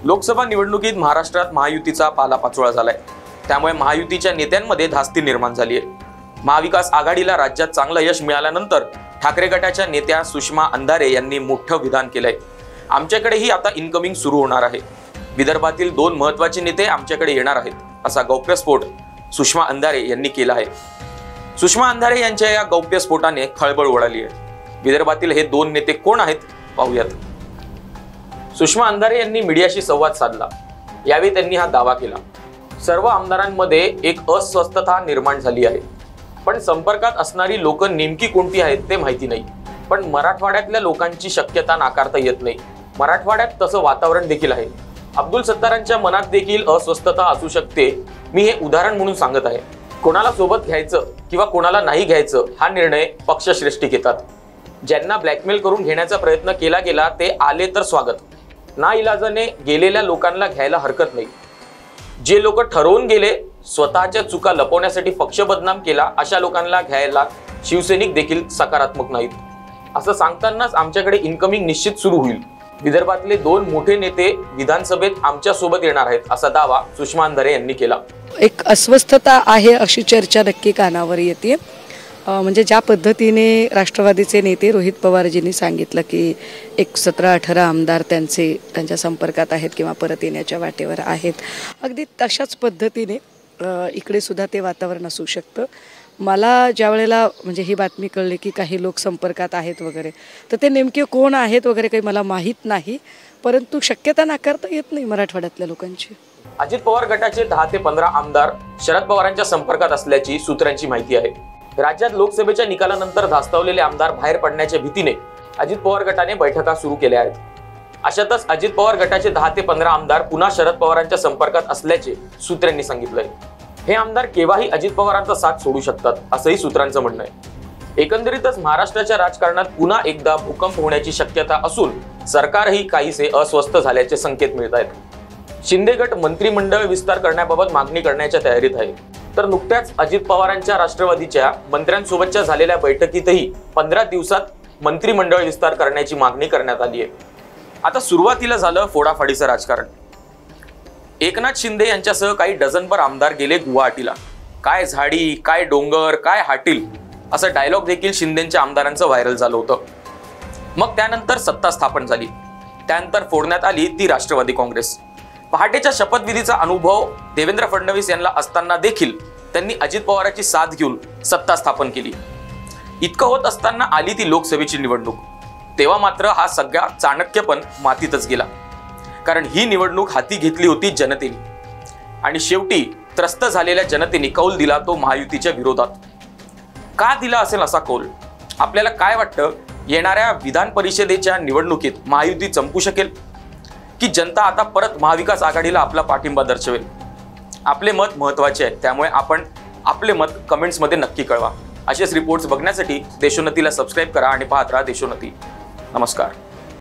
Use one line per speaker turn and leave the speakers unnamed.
लोकसभा निवडणुकीत महाराष्ट्रात महायुतीचा पालापाचोळा झालाय। त्यामुळे महायुतीच्या नेत्यांमध्ये धास्ती निर्माण झाली आहे। महाविकास आघाडीला राज्यात चांगलं यश मिळाल्यानंतर ठाकरे गटाच्या नेत्या सुषमा अंधारे यांनी मोठं विधान केलंय। आमच्याकडेही आता इनकमिंग सुरू होणार आहे। विदर्भातील 2 महत्त्वाचे नेते आमच्याकडे येणार आहेत, असा गौप्यस्फोट सुषमा अंधारे यांनी केला आहे। सुषमा अंधारे यांच्या या गौप्यस्फोटाने खळबळ उडाली आहे। विदर्भातील हे 2 नेते कोण आहेत पाहूयात। सुषमा अंधारे यांनी मीडियाशी संवाद साधला। यावेळी त्यांनी हा दावा केला, सर्व आमदारांमध्ये एक अस्वस्थता निर्माण झाली आहे, पण संपर्कात असणारी लोक नेमकी कोणती आहेत ते माहिती नाही। पण मराठवाड्यातल्या लोकांची शक्यता नाकारता येत नाही। मराठवाड्यात तसं वातावरण देखील आहे। अब्दुल सत्तारांच्या मनात देखील अस्वस्थता असू शकते। मी हे उदाहरण म्हणून सांगत आहे। कोणाला सोबत घ्यायचं किंवा कोणाला नाही घ्यायचं हा निर्णय पक्षश्रेष्ठी घेतात। ज्यांना ब्लॅकमेल करून घेण्याचा प्रयत्न केला गेला ते आले तर स्वागत, नाइलाजाने गेलेल्या लोकांना घ्यायला हरकत नाही। जे लोक ठरवून गेले, स्वतःच्या चुका लपवण्यासाठी पक्ष बदनाम केला, अशा लोकांना घ्यायला शिवसैनिक देखील सकारात्मक नाहीत। असं सांगतानाच आमच्याकडे इनकमिंग निश्चित सुरू होईल। विदर्भातले 2 मोठे नेते विधानसभेत आमच्या सोबत येणार आहेत, असा दावा सुषमा अंधारे यांनी केला।
एक अस्वस्थता आहे अशी चर्चा नक्की कानावर येते। म्हणजे ज्या पद्धतीने राष्ट्रवादीचे नेते रोहित पवारजींनी सांगितलं की एक 17-18 आमदार त्यांच्या संपर्कात आहेत किंवा परत येण्याच्या वाटेवर आहेत, अगदी तशाच पद्धतीने इकडे सुद्धा ते वातावरण असू शकतं। मला ज्या वेळेला म्हणजे ही बातमी कळली की काही लोक संपर्कात आहेत वगैरे, तर ते नेमके कोण आहेत वगैरे काही मला माहीत नाही, परंतु शक्यता नाकारता येत नाही मराठवाड्यातल्या लोकांची।
अजित पवार गटाचे 10 ते 15 आमदार शरद पवारांच्या संपर्कात असल्याची सूत्रांची माहिती आहे। राज्यात लोकसभेच्या निकालानंतर धास्तावलेले आमदार बाहेर पडण्याच्या भीतीने अजित पवार गटाने बैठका सुरू केल्या आहेत। अशातच अजित पवार गटाचे 10 ते 15 आमदार पुन्हा शरद पवारांच्या संपर्कात असल्याचे सूत्रांनी सांगितलंय। हे आमदार केव्हाही अजित पवारांचा साथ सोडू शकतात, असंही सूत्रांचं म्हणणं आहे। एकंदरीतच महाराष्ट्राच्या राजकारणात पुन्हा एकदा भूकंप होण्याची शक्यता असून सरकारही काहीसे अस्वस्थ झाल्याचे संकेत मिळत आहेत। शिंदे गट मंत्रिमंडळ विस्तार करण्याबाबत मागणी करण्याच्या तयारीत आहे, तर नुकत्याच अजित पवारांच्या राष्ट्रवादीच्या मंत्र्यांसोबतच्या झालेल्या बैठकीतही 15 दिवसात मंत्रिमंडळ विस्तार करण्याची मागणी करण्यात आली आहे। आता सुरुवातीला झालं फोडाफाडीचं राजकारण। एकनाथ शिंदे यांच्यासह काही डझनभर आमदार गेले गुवाहाटीला। काय झाडी, काय डोंगर, काय हाटील, असं डायलॉग देखील शिंदेच्या आमदारांचं व्हायरल झालं होतं। मग त्यानंतर सत्ता स्थापन झाली। त्यानंतर फोडण्यात आली ती राष्ट्रवादी काँग्रेस। पहाटेच्या शपथविधीचा अनुभव देवेंद्र फडणवीस यांना असताना देखील त्यांनी अजित पवारांची साथ घेऊन सत्ता स्थापन केली। इतकं होत असताना आली ती लोकसभेची निवडणूक। तेव्हा मात्र हा सगळा चाणक्यपण मातीतच गेला, कारण ही निवडणूक हाती घेतली होती जनतेने आणि शेवटी त्रस्त झालेल्या जनतेने कौल दिला तो महायुतीच्या विरोधात। का दिला असेल असा कौल? आपल्याला काय वाटतं, येणाऱ्या विधान परिषदेच्या निवडणुकीत महायुती चमकू शकेल की जनता आता परत महाविकास आघाडीला आपला पाठिंबा दर्शवेल? आपले मत महत्त्वाचे आहे, त्यामुळे आपण आपले मत कमेंट्समध्ये नक्की कळवा। असेच रिपोर्ट्स बघण्यासाठी देशोन्नतीला सबस्क्राईब करा आणि पाहत राहा देशोन्नती। नमस्कार।